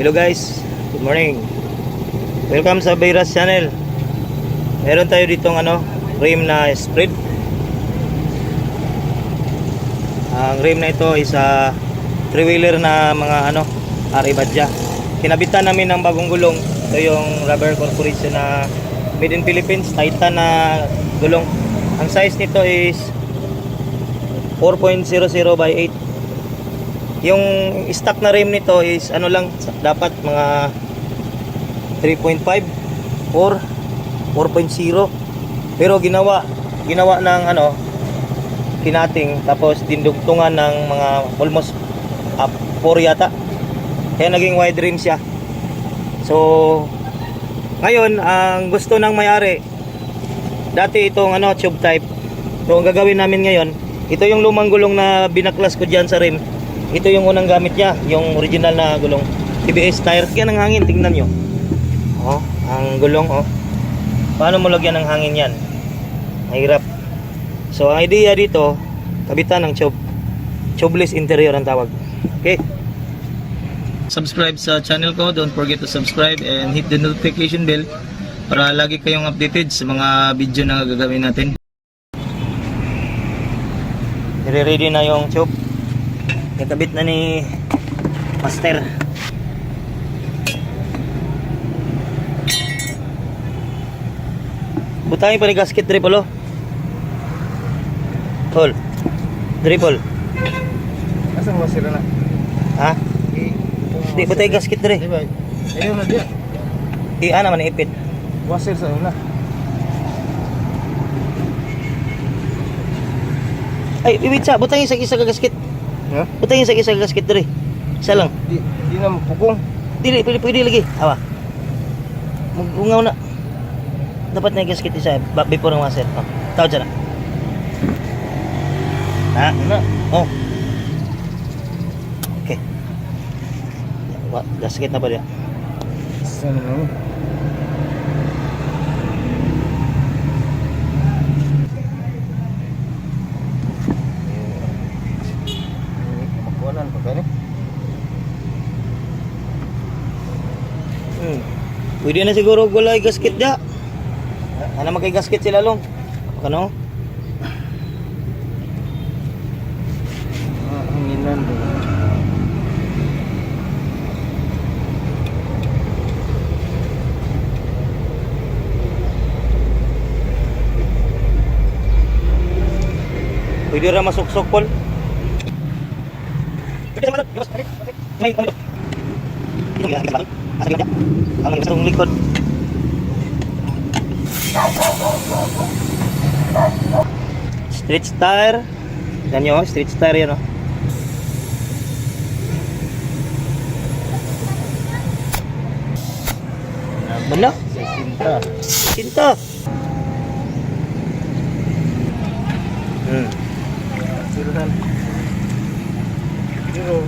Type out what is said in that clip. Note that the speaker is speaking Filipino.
Hello guys, good morning. Welcome sa Bayras Channel. Meron tayo ditong rim na spread. Ang rim na ito is three-wheeler na mga Aribadja. Kinabitan namin ng bagong gulong. Ito yung Rubber Corporation na made in Philippines, Titan na gulong. Ang size nito is 4.00 by 8. Yung stock na rim nito is dapat mga 3.5 or 4.0, pero ginawa ng kinating, tapos dindugtungan ng mga almost 4 yata, kaya naging wide rim siya. So ngayon ang gusto ng may-ari, dati itong tube type, so ang gagawin namin ngayon, ito yung lumang gulong na binaklas ko dyan sa rim. Ito yung unang gamit niya, yung original na gulong TBS tire. Yan ang hangin, tingnan nyo. Oh, ang gulong, oh. Paano mo lagyan ng hangin yan? Mahirap. So ang idea dito, kabitan ng tubeless interior ang tawag. Okay. Subscribe sa channel ko, don't forget to subscribe and hit the notification bell para lagi kayong updated sa mga video na gagawin natin. Ready na yung tube. Nakabit na ni Master. Butangin pa ni gasket triple, oh. Hol. Triple. Asa mo sila na? Ha? Di butay gasket dire. Di ba? Ayaw na dia. Ana man ipit. Wasir sa una. Ay, ibitsa, butangin sa isa ka gasket. Ha? Butangin sa isa ka gasket dire. Isa lang. Di na mapugong. Dili, pwede lagi. Awa. Magungaw na. Dapat na yung gasket isa before ng washer. Oh, tawad dyan na. Ha? Ano? Oh. Okay. Gasket na pa diya. Sana naman. Makuanan pa kani? Pwede na siguro gulay gasket da. Ano magkay gasket sila long? Ano? Hanginan ba? Pwede ra masuksok pol. Pwede naman. May ano? Ito ya, kita. Asa kita? Ang isang likod. Stretch tire. Tignan nyo, stretch tire yan, oh. Banda? Cinta. Sirutan. Pero